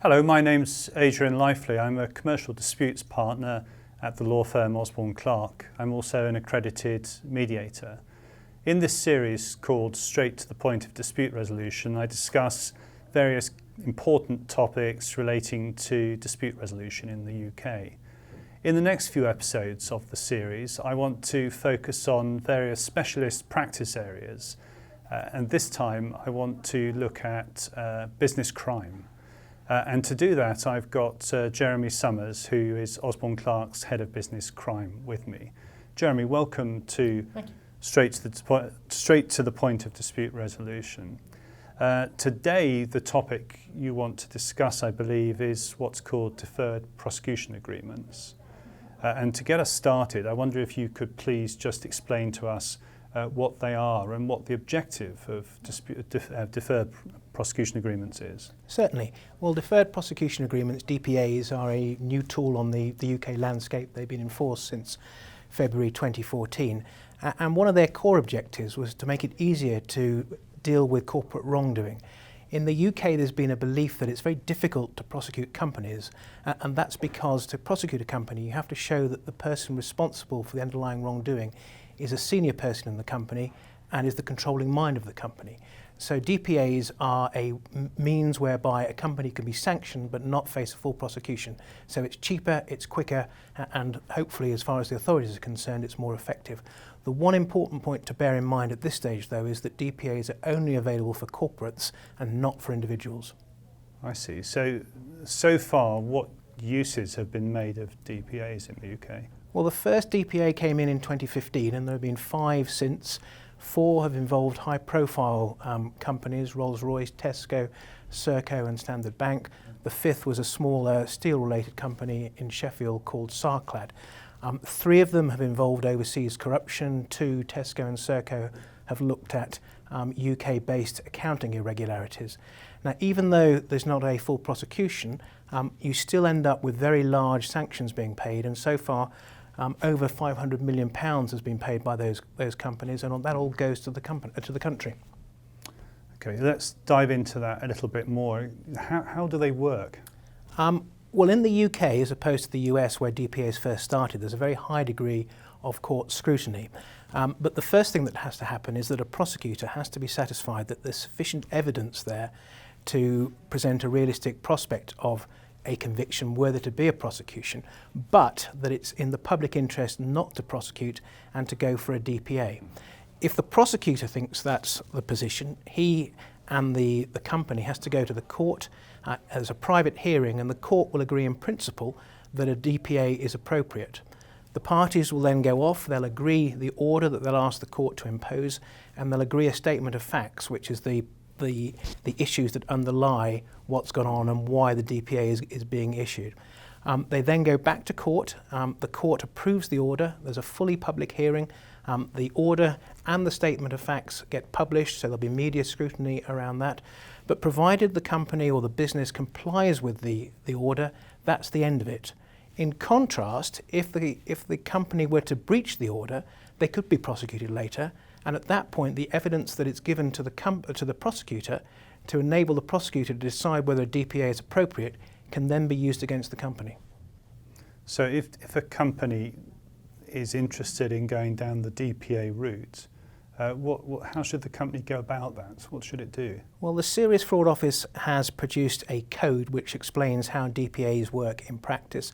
Hello, my name's Adrian Lifely. I'm a commercial disputes partner at the law firm Osborne Clarke. I'm also an accredited mediator. In this series called Straight to the Point of Dispute Resolution, I discuss various important topics relating to dispute resolution in the UK. In the next few episodes of the series, I want to focus on various specialist practice areas. And this time I want to look at business crime. And to do that, I've got Jeremy Summers, who is Osborne Clarke's Head of Business Crime, with me. Jeremy, welcome to Straight to the Point of Dispute Resolution. Today, the topic you want to discuss, I believe, is what's called Deferred Prosecution Agreements. And to get us started, I wonder if you could please just explain to us what they are and what the objective of Deferred Prosecution Agreements is. Certainly. Well, Deferred Prosecution Agreements, DPAs, are a new tool on the UK landscape. They've been enforced since February 2014. And one of their core objectives was to make it easier to deal with corporate wrongdoing. In the UK, there's been a belief that it's very difficult to prosecute companies, and that's because to prosecute a company, you have to show that the person responsible for the underlying wrongdoing is a senior person in the company and is the controlling mind of the company. So DPAs are a means whereby a company can be sanctioned but not face a full prosecution. So it's cheaper, it's quicker, and hopefully, as far as the authorities are concerned, it's more effective. The one important point to bear in mind at this stage, though, is that DPAs are only available for corporates and not for individuals. I see. So far, what uses have been made of DPAs in the UK? Well, the first DPA came in 2015, and there have been 5 since. 4 have involved high-profile companies, Rolls-Royce, Tesco, Serco and Standard Bank. The 5th was a smaller steel-related company in Sheffield called Sarclad. 3 of them have involved overseas corruption. 2, Tesco and Serco, have looked at UK-based accounting irregularities. Now, even though there's not a full prosecution, you still end up with very large sanctions being paid, and so far over £500 million has been paid by those companies, and that all goes to the country. Okay, let's dive into that a little bit more. How do they work? Well, in the UK, as opposed to the US, where DPAs first started, there's a very high degree of court scrutiny. But the first thing that has to happen is that a prosecutor has to be satisfied that there's sufficient evidence there to present a realistic prospect of a conviction worthy to be a prosecution, but that it's in the public interest not to prosecute and to go for a DPA. If the prosecutor thinks that's the position, he and the company has to go to the court as a private hearing, and the court will agree in principle that a DPA is appropriate. The parties will then go off, they'll agree the order that they'll ask the court to impose, and they'll agree a statement of facts, which is the issues that underlie what's gone on and why the DPA is being issued. They then go back to court. The court approves the order. There's a fully public hearing. The order and the statement of facts get published, so there'll be media scrutiny around that. But provided the company or the business complies with the order, that's the end of it. In contrast, if the company were to breach the order, they could be prosecuted later. And at that point, the evidence that it's given to the prosecutor to enable the prosecutor to decide whether a DPA is appropriate can then be used against the company. So if a company is interested in going down the DPA route, how should the company go about that? What should it do? Well, the Serious Fraud Office has produced a code which explains how DPAs work in practice.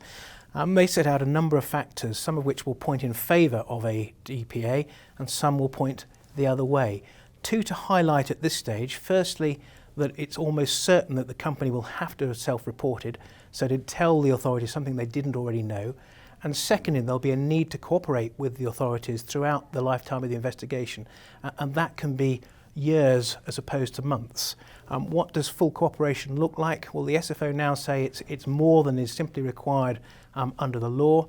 They set out a number of factors, some of which will point in favour of a DPA and some will point the other way. 2 to highlight at this stage. Firstly, that it's almost certain that the company will have to have self-reported, so to tell the authorities something they didn't already know. And secondly, there'll be a need to cooperate with the authorities throughout the lifetime of the investigation, and that can be years as opposed to months. What does full cooperation look like? Well, the SFO now say it's more than is simply required under the law.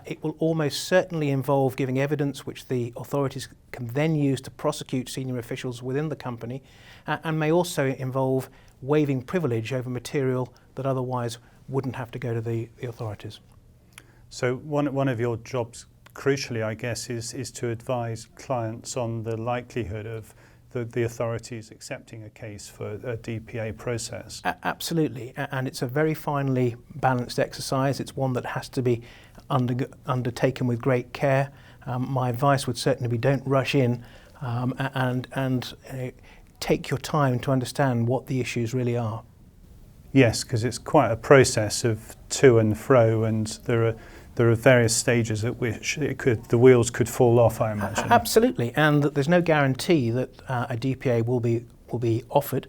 It will almost certainly involve giving evidence which the authorities can then use to prosecute senior officials within the company, and may also involve waiving privilege over material that otherwise wouldn't have to go to the authorities. So one of your jobs, crucially, I guess, is to advise clients on the likelihood of the authorities accepting a case for a DPA process? Absolutely, and it's a very finely balanced exercise. It's one that has to be undertaken with great care. My advice would certainly be don't rush in and take your time to understand what the issues really are. Yes, because it's quite a process of to and fro, and there are various stages at which the wheels could fall off, I imagine. Absolutely, and there's no guarantee that a DPA will be offered.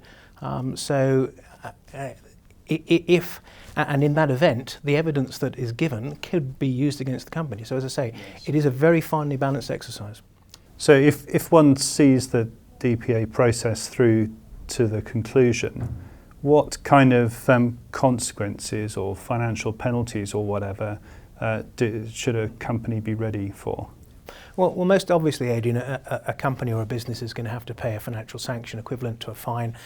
If and in that event, the evidence that is given could be used against the company. So as I say, yes, it is a very finely balanced exercise. So if one sees the DPA process through to the conclusion, what kind of consequences or financial penalties or whatever should a company be ready for? Well, most obviously, Adrian, a company or a business is going to have to pay a financial sanction equivalent to a fine.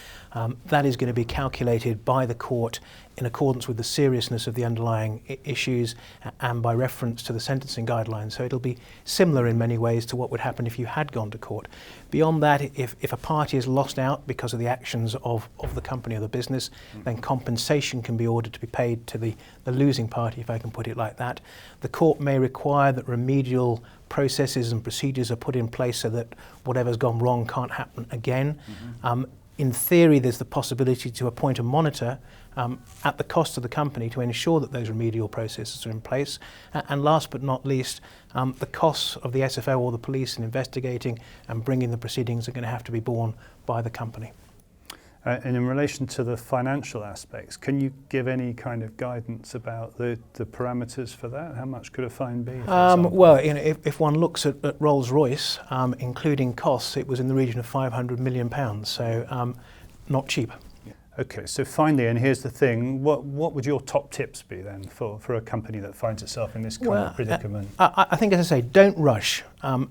That is going to be calculated by the court in accordance with the seriousness of the underlying issues and by reference to the sentencing guidelines. So it'll be similar in many ways to what would happen if you had gone to court. Beyond that, if a party is lost out because of the actions of the company or the business, then compensation can be ordered to be paid to the losing party, if I can put it like that. The court may require that remedial processes and procedures are put in place so that whatever's gone wrong can't happen again. In theory, there's the possibility to appoint a monitor at the cost of the company to ensure that those remedial processes are in place. And last but not least, the costs of the SFO or the police in investigating and bringing the proceedings are going to have to be borne by the company. And in relation to the financial aspects, can you give any kind of guidance about the parameters for that? How much could a fine be? Well, if one looks at Rolls-Royce, including costs, it was in the region of £500 million, so not cheap. Okay, so finally, and here's the thing, what would your top tips be then for a company that finds itself in this kind of predicament? I think, as I say, don't rush.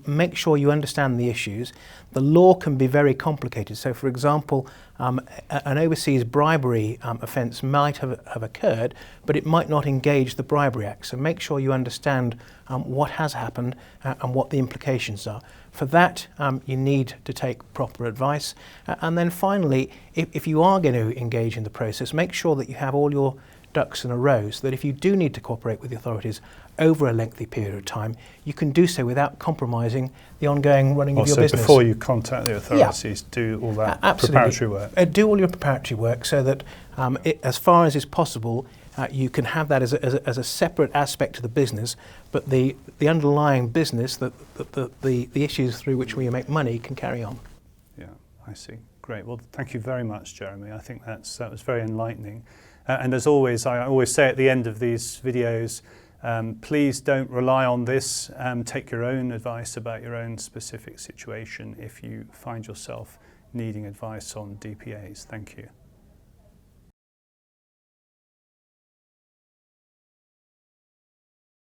Make sure you understand the issues. The law can be very complicated. So, for example, an overseas bribery offence might have occurred, but it might not engage the Bribery Act. So make sure you understand what has happened and what the implications are. For that, you need to take proper advice. And then finally, if you are going to engage in the process, make sure that you have all your ducks in a row so that if you do need to cooperate with the authorities over a lengthy period of time, you can do so without compromising the ongoing running of your business. Before you contact the authorities, do all that preparatory work. Do all your preparatory work so that as far as is possible, you can have that as a separate aspect to the business, but the underlying business, the issues through which we make money can carry on. Yeah, I see. Great. Well, thank you very much, Jeremy. I think that was very enlightening. And as always, I always say at the end of these videos, please don't rely on this. Take your own advice about your own specific situation if you find yourself needing advice on DPAs. Thank you.